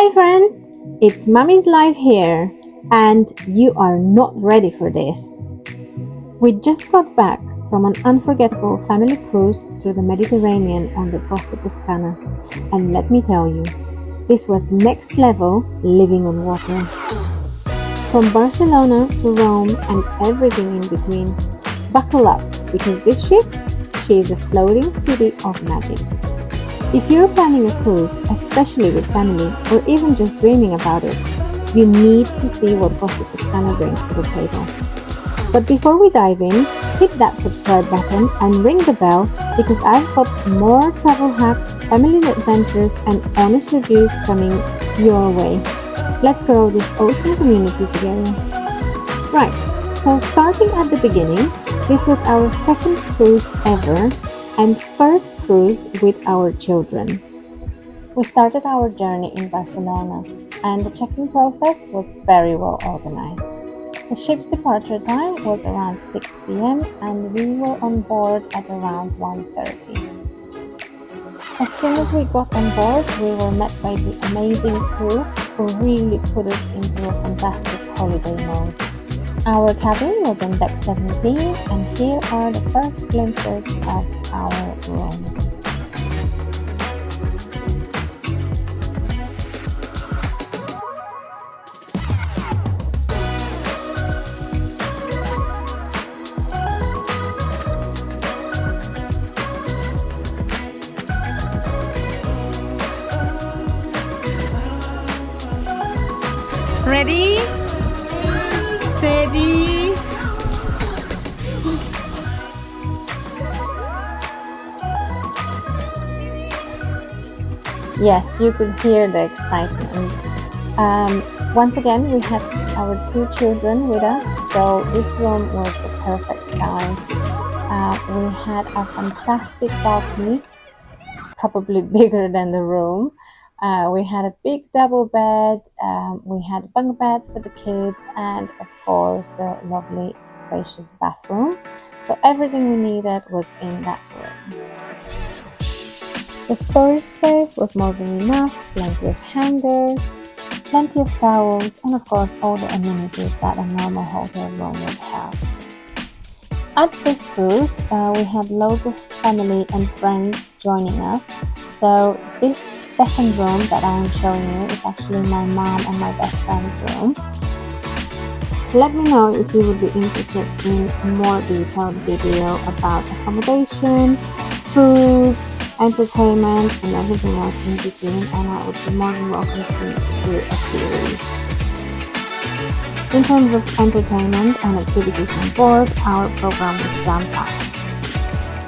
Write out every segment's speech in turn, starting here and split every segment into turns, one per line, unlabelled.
Hey friends, it's Mummy's Life here, and you are not ready for this. We just got back from an unforgettable family cruise through the Mediterranean on the Costa Toscana, and let me tell you, this was next level living on water. From Barcelona to Rome and everything in between, buckle up because this ship, she is a floating city of magic. If you're planning a cruise, especially with family or even just dreaming about it, you need to see what Costa Toscana brings to the table. But before we dive in, hit that subscribe button and ring the bell because I've got more travel hacks, family adventures and honest reviews coming your way. Let's grow this awesome community together. Right, so starting at the beginning, this was our second cruise ever and first cruise with our children. We started our journey in Barcelona and the check-in process was very well organized. The ship's departure time was around 6 p.m. and we were on board at around 1:30. As soon as we got on board, we were met by the amazing crew who really put us into a fantastic holiday mode. Our cabin was on deck 17 and here are the first glimpses of our room.
Ready? Steady.
Yes, you could hear the excitement. Once again, we had our two children with us, so this room was the perfect size. We had a fantastic balcony, probably bigger than the room. We had a big double bed, we had bunk beds for the kids and of course the lovely spacious bathroom. So everything we needed was in that room. The storage space was more than enough, plenty of hangers, plenty of towels and of course all the amenities that a normal hotel room would have. At this cruise, we had loads of family and friends joining us. So this second room that I am showing you is actually my mom and my best friend's room. Let me know if you would be interested in a more detailed video about accommodation, food, entertainment and everything else in between, and I would be more than welcome to do a series. In terms of entertainment and activities on board, our program is jam-packed.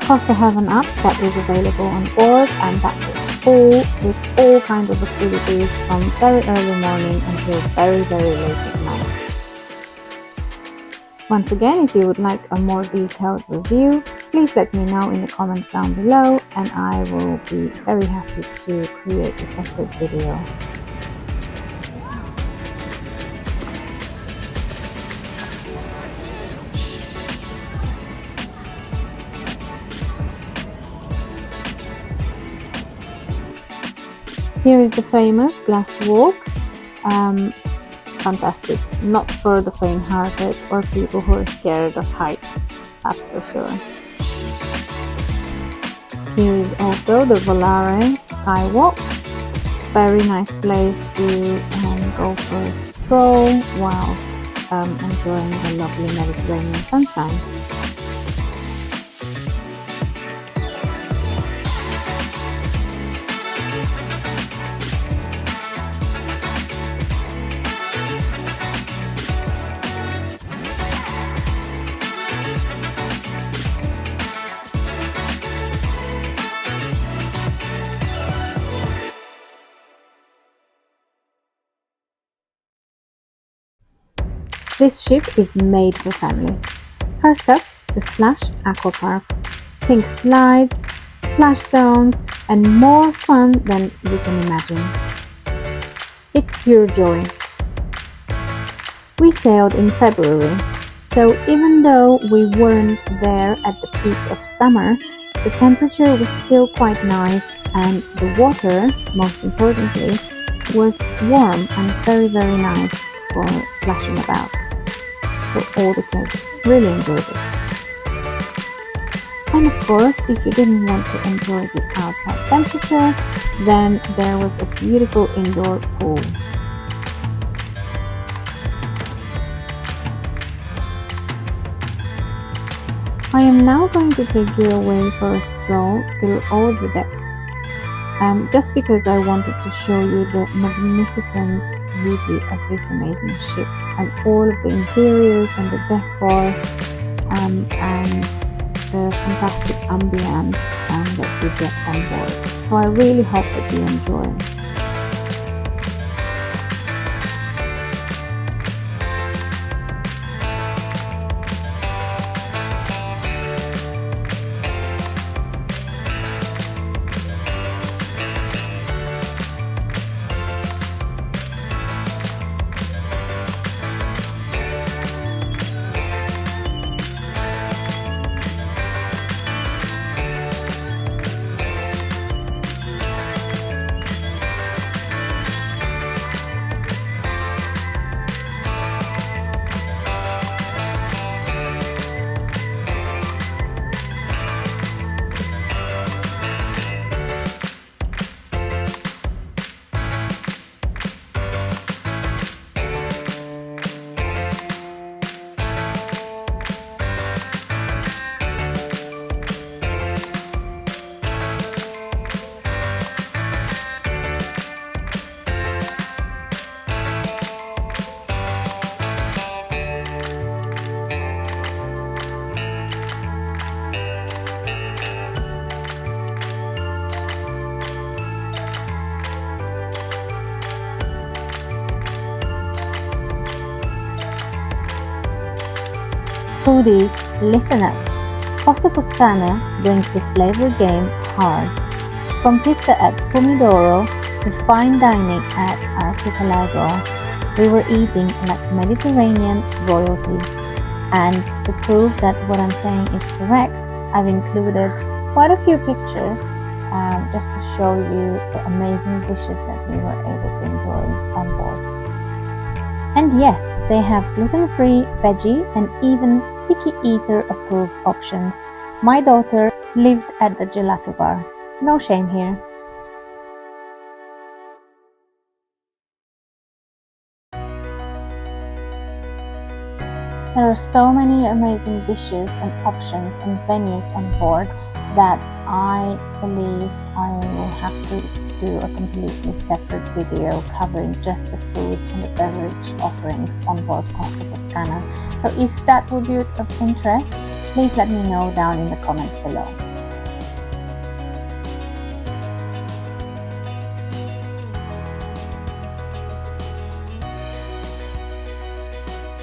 Costa have an app that is available on board and that is full with all kinds of activities from very early morning until very late at night. Once again, if you would like a more detailed review, please let me know in the comments down below and I will be very happy to create a separate video. Here is the famous glass walk. Fantastic, not for the faint-hearted or people who are scared of heights, that's for sure. Here is also the Volare Skywalk. Very nice place to go for a stroll whilst enjoying the lovely Mediterranean sunshine. This ship is made for families. First up, the Splash Aqua Park. Pink slides, splash zones, and more fun than you can imagine. It's pure joy. We sailed in February, so even though we weren't there at the peak of summer, the temperature was still quite nice and the water, most importantly, was warm and very, very nice for splashing about. So all the kids really enjoyed it. And of course, if you didn't want to enjoy the outside temperature, then there was a beautiful indoor pool. I am now going to take you away for a stroll through all the decks, just because I wanted to show you the magnificent beauty of this amazing ship and all of the interiors and the decor and the fantastic ambience that you get on board. So I really hope that you enjoy. Foodies, listen up! Costa Toscana brings the flavor game hard. From pizza at Pomodoro to fine dining at Archipelago, we were eating like Mediterranean royalty. And to prove that what I'm saying is correct, I've included quite a few pictures just to show you the amazing dishes that we were able to enjoy on board. And yes, they have gluten-free, veggie and even picky eater approved options. My daughter lived at the gelato bar. No shame here. There are so many amazing dishes and options and venues on board that I believe I will have to do a completely separate video covering just the food and the beverage offerings on board Costa Toscana. So if that would be of interest, please let me know down in the comments below.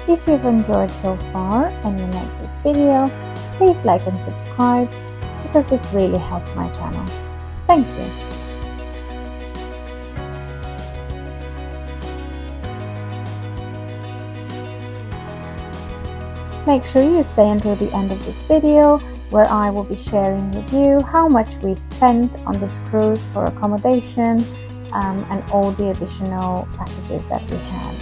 If you've enjoyed so far and you like this video, please like and subscribe because this really helps my channel. Thank you. Make sure you stay until the end of this video where I will be sharing with you how much we spent on this cruise for accommodation and all the additional packages that we had.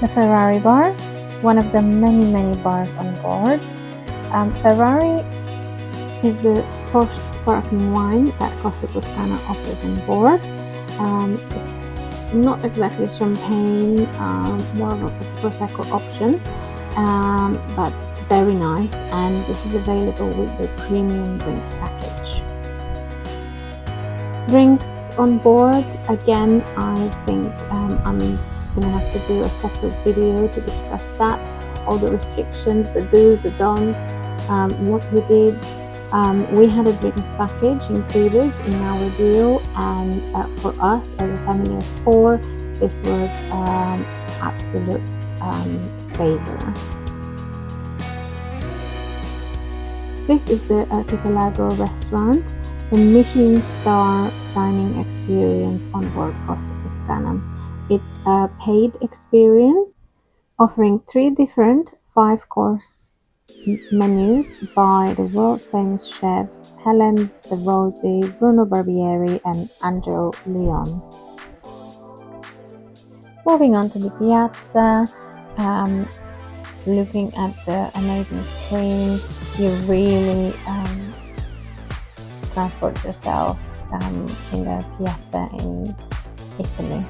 The Ferrari bar, one of the many bars on board. Ferrari is the posh sparkling wine that Costa Toscana offers on board. It's not exactly champagne, more of a Prosecco option, but very nice, and this is available with the premium drinks package. Drinks on board, again, I think I'm gonna have to do a separate video to discuss that, all the restrictions, the do's, the don'ts, what we did. We had a drinks package included in our deal, and for us as a family of 4, this was absolute saver. This is the Archipelago restaurant, the Michelin star dining experience on board Costa Toscana. It's a paid experience offering 3 different 5-course menus by the world famous chefs Helen De Rossi, Bruno Barbieri and Angelo Leon. Moving on to the piazza, looking at the amazing screen, you really transport yourself in the piazza in Italy.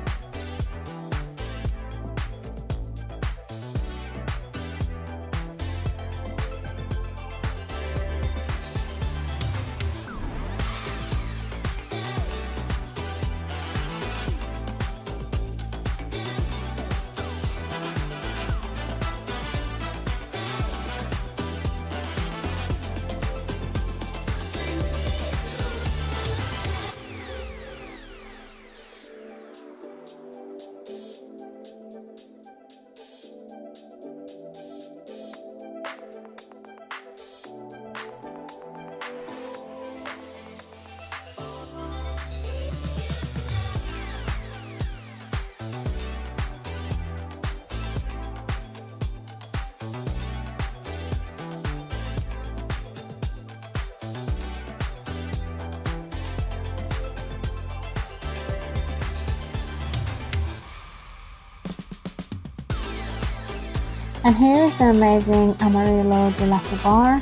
And here is the amazing Amarillo Gelato Bar.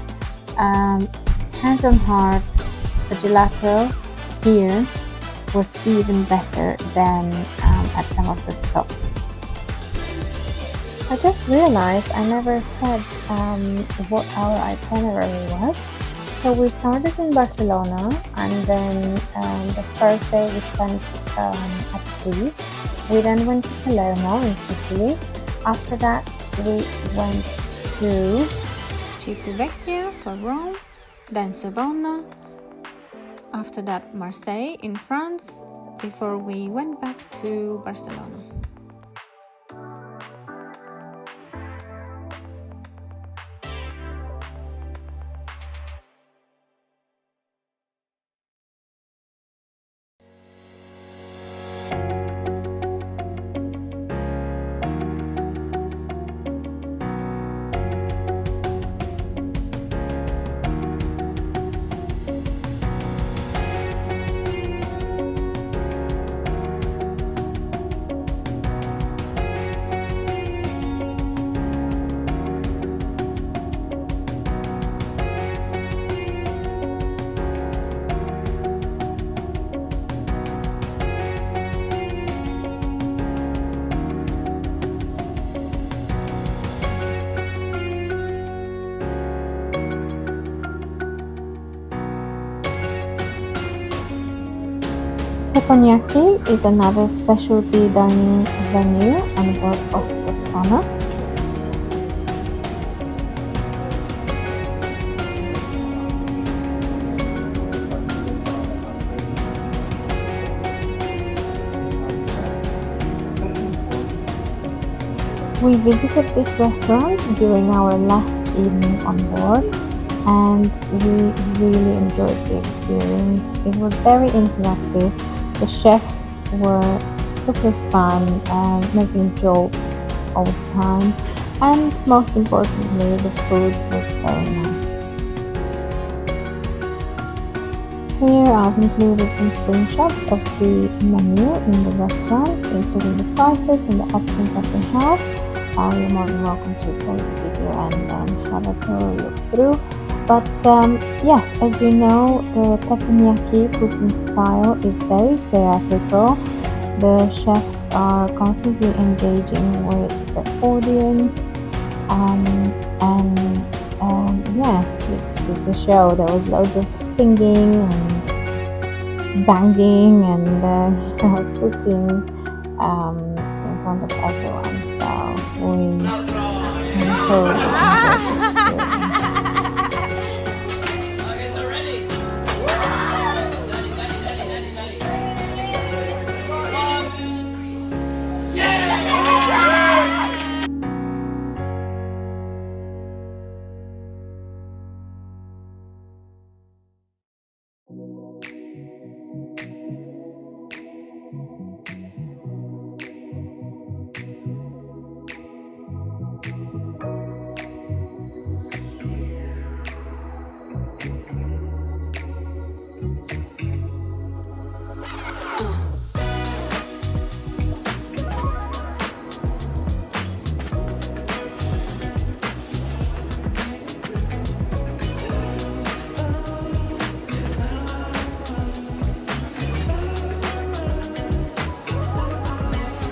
Hands on heart, the gelato here was even better than at some of the stops. I just realized I never said what our itinerary was. So we started in Barcelona, and then the first day we spent at sea. We then went to Palermo in Sicily. After that we went to Civitavecchia for Rome, then Savona, after that Marseille in France, before we went back to Barcelona. Teppanyaki is another specialty dining venue on board Costa Toscana. We visited this restaurant during our last evening on board, and we really enjoyed the experience. It was very interactive. The chefs were super fun and making jokes all the time, and most importantly, the food was very nice. Here I've included some screenshots of the menu in the restaurant, including the prices and the options that we have. you're more than welcome to pause the video and have a thorough look through. But yes, as you know, the teppanyaki cooking style is very theatrical. The chefs are constantly engaging with the audience, yeah, it's a show. There was loads of singing and banging and cooking in front of everyone. So we thoroughly enjoyed the experience.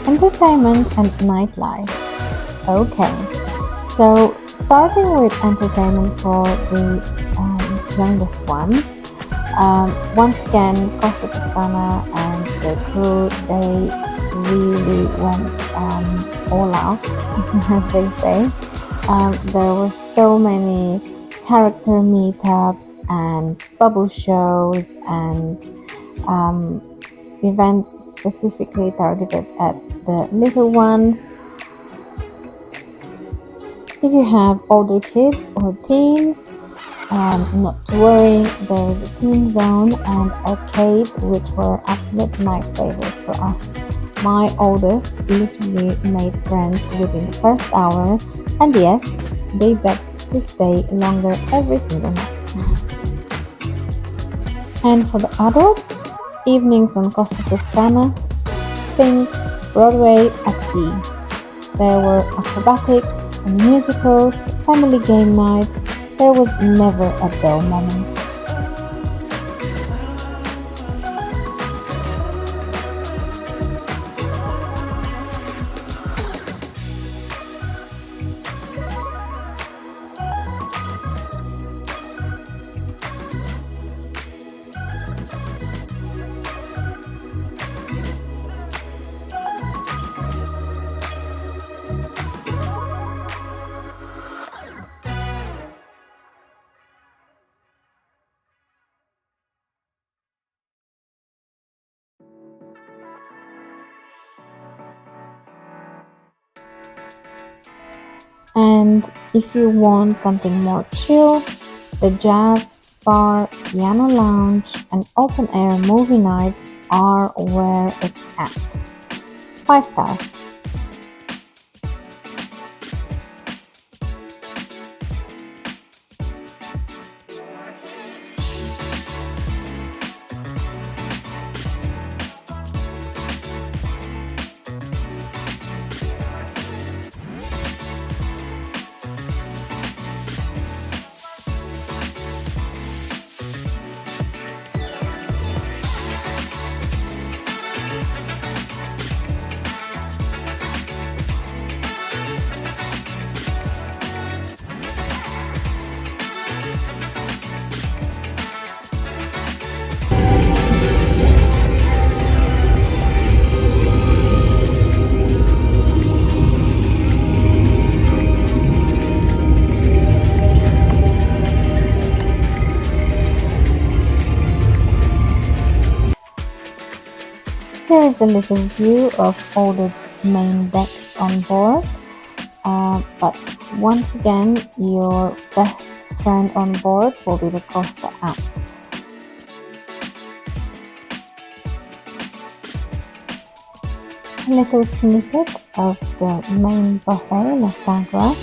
Entertainment and nightlife. Okay, so starting with entertainment for the youngest ones. Once again, Costa Toscana and the crew, they really went all out, as they say. There were so many character meetups and bubble shows and events specifically targeted at the little ones. If you have older kids or teens, not to worry, there is a teen zone and arcade, which were absolute lifesavers for us. My oldest literally made friends within the first hour, and yes, they begged to stay longer every single night. And for the adults, evenings on Costa Toscana, think Broadway at sea. There were acrobatics, musicals, family game nights. There was never a dull moment. And if you want something more chill, the jazz bar, piano lounge, and open air movie nights are where it's at. 5 stars. Here is a little view of all the main decks on board, but once again, your best friend on board will be the Costa app. A little snippet of the main buffet, La Sagra.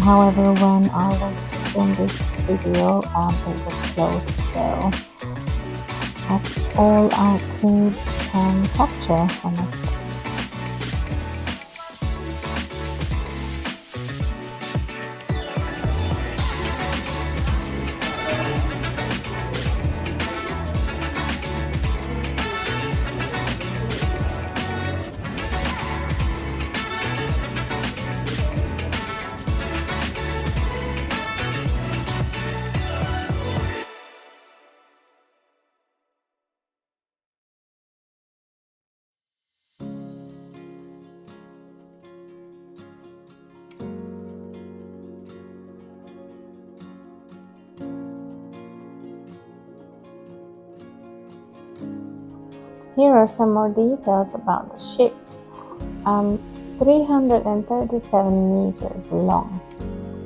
However, when I went to film this video, it was closed, so that's all I could capture from it. Here are some more details about the ship. 337 meters long.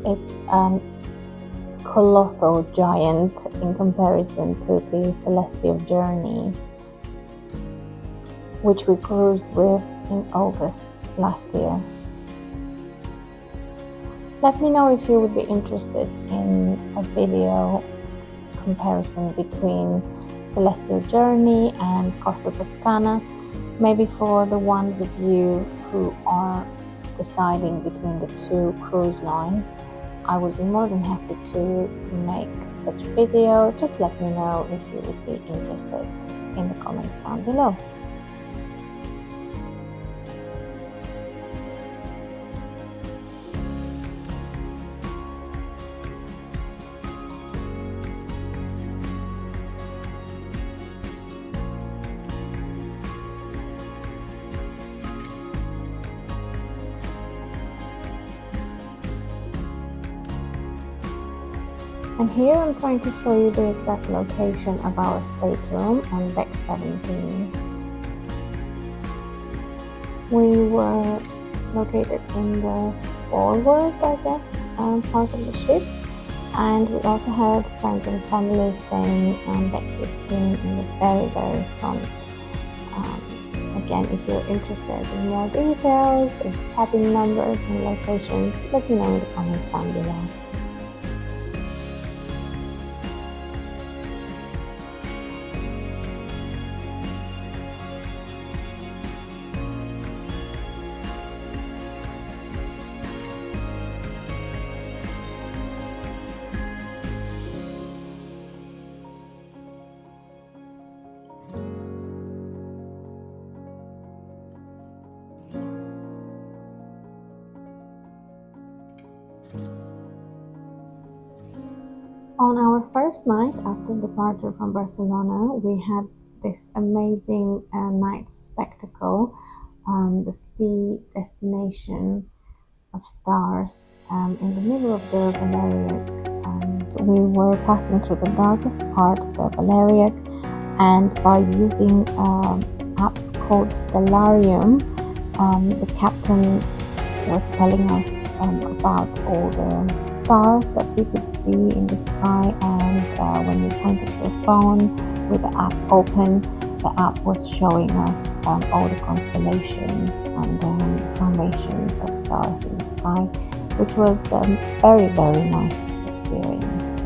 It's a colossal giant in comparison to the Celestial Journey, which we cruised with in August last year. Let me know if you would be interested in a video comparison between Celestial Journey and Costa Toscana, maybe for the ones of you who are deciding between the two cruise lines. I would be more than happy to make such a video. Just let me know if you would be interested in the comments down below. And here I'm trying to show you the exact location of our stateroom on deck 17. We were located in the forward, I guess, part of the ship, and we also had friends and family staying on deck 15 in the very, very front. Again, if you're interested in more details, in cabin numbers and locations, let me know in the comments down below. On our first night after departure from Barcelona, we had this amazing night spectacle, the sea destination of stars in the middle of the Balearic. We were passing through the darkest part of the Balearic, and by using an app called Stellarium, the captain was telling us about all the stars that we could see in the sky, and when you pointed your phone with the app open, the app was showing us all the constellations and formations of stars in the sky, which was a very, very nice experience.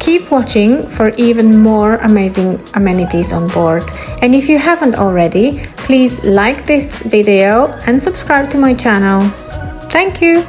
Keep watching for even more amazing amenities on board. And if you haven't already, please like this video and subscribe to my channel. Thank you!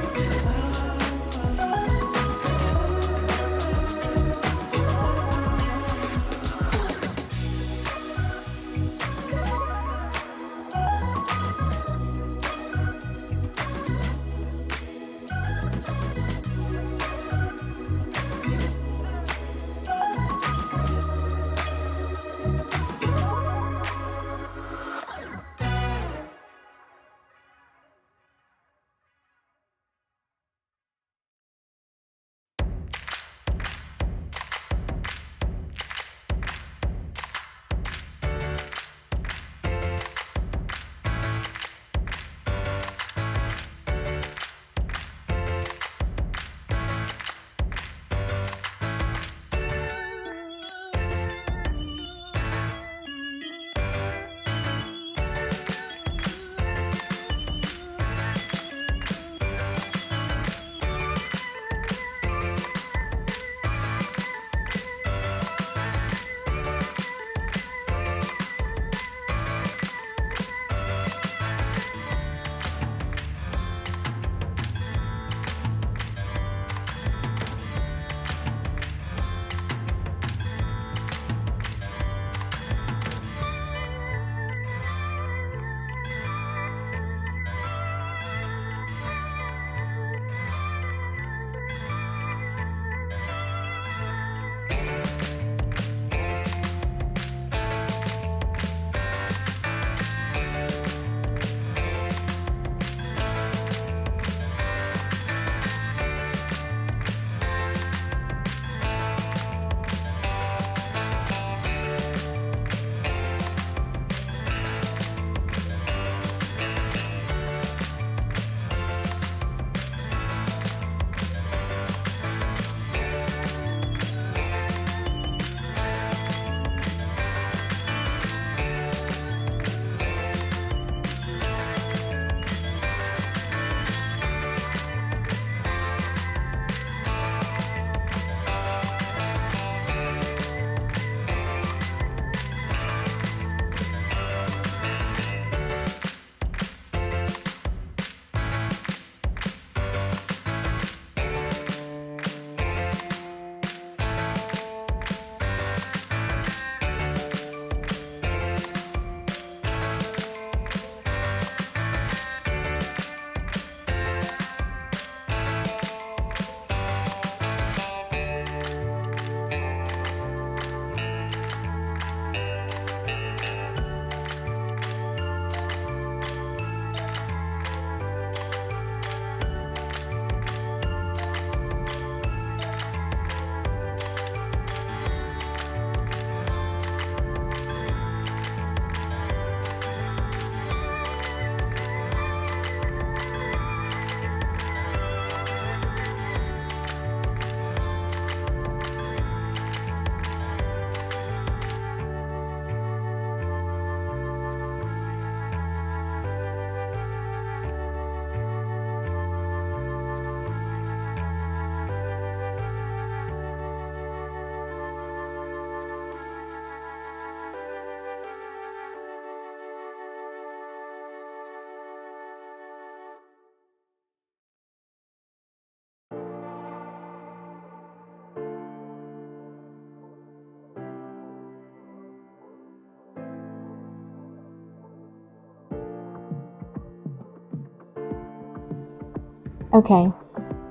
Okay,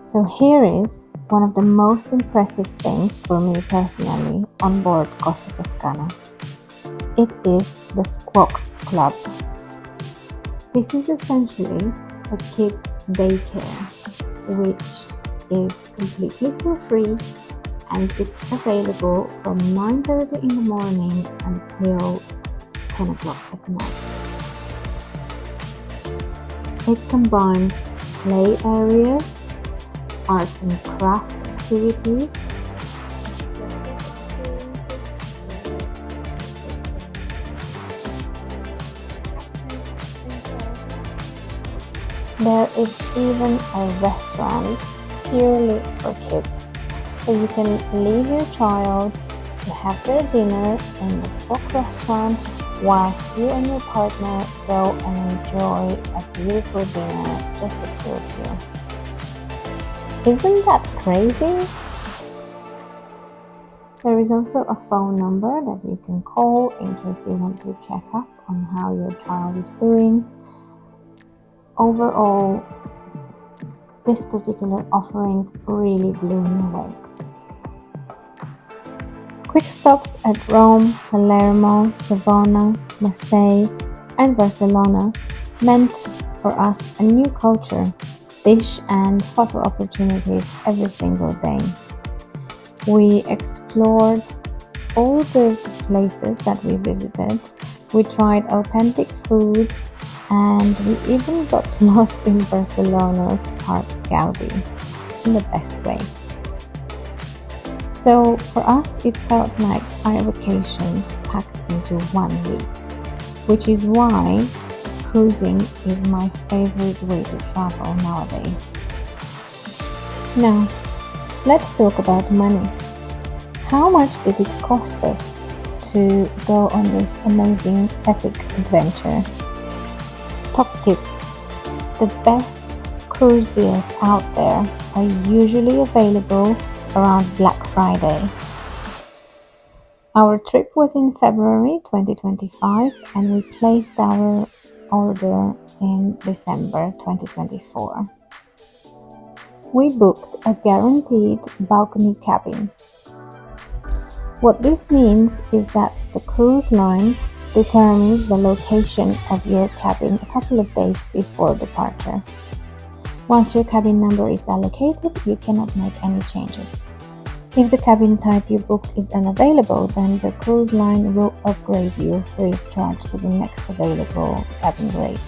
so here is one of the most impressive things for me personally on board Costa Toscana. It is the Squawk Club. This is essentially a kids' daycare, which is completely for free, and it's available from 9:30 in the morning until 10 o'clock at night. It combines play areas, arts and craft activities, there is even a restaurant purely for kids. So you can leave your child to have their dinner in the Spock restaurant whilst you and your partner go and enjoy a beautiful dinner, just the two of you. Isn't that crazy? There is also a phone number that you can call in case you want to check up on how your child is doing. Overall, this particular offering really blew me away. Quick stops at Rome, Palermo, Savona, Marseille, and Barcelona meant for us a new culture, dish and photo opportunities every single day. We explored all the places that we visited. We tried authentic food, and we even got lost in Barcelona's Park Gaudi in the best way. So for us, it felt like 5 vacations packed into 1 week, which is why cruising is my favorite way to travel nowadays. Now, let's talk about money. How much did it cost us to go on this amazing epic adventure? Top tip: the best cruise deals out there are usually available around Black Friday. Our trip was in February 2025 and we placed our order in December 2024. We booked a guaranteed balcony cabin. What this means is that the cruise line determines the location of your cabin a couple of days before departure. Once your cabin number is allocated, you cannot make any changes. If the cabin type you booked is unavailable, then the cruise line will upgrade you free of charge to the next available cabin rate.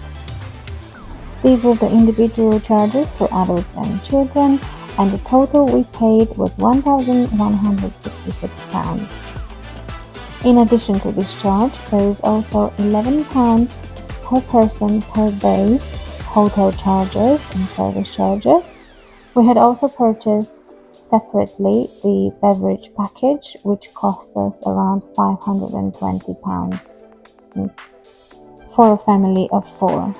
These were the individual charges for adults and children, and the total we paid was £1,166. In addition to this charge, there is also £11 per person per day hotel charges and service charges. We had also purchased separately the beverage package, which cost us around £520 for a family of 4.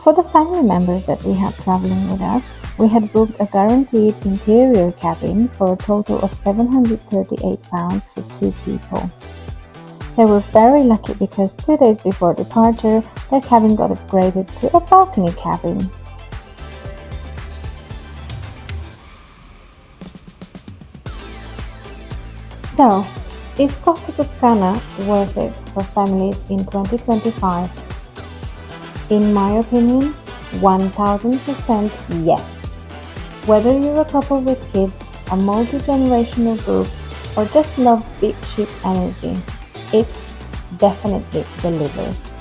For the family members that we had traveling with us, we had booked a guaranteed interior cabin for a total of £738 for 2 people. They were very lucky because 2 days before departure, their cabin got upgraded to a balcony cabin. So, is Costa Toscana worth it for families in 2025? In my opinion, 1000% yes. Whether you're a couple with kids, a multi-generational group, or just love big ship energy, it definitely delivers.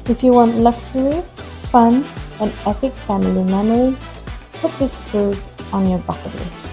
If you want luxury, fun, and epic family memories, put this cruise on your bucket list.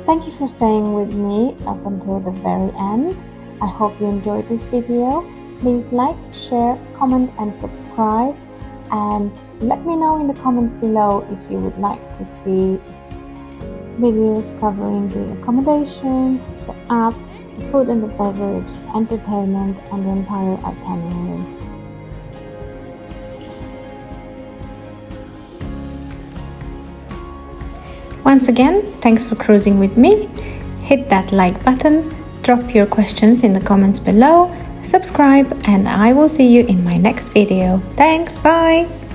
Thank you for staying with me up until the very end. I hope you enjoyed this video. Please like, share, comment and subscribe. And let me know in the comments below if you would like to see videos covering the accommodation, the app, the food and the beverage, entertainment and the entire itinerary. Once again, thanks for cruising with me. Hit that like button, drop your questions in the comments below, subscribe, and I will see you in my next video. Thanks, bye!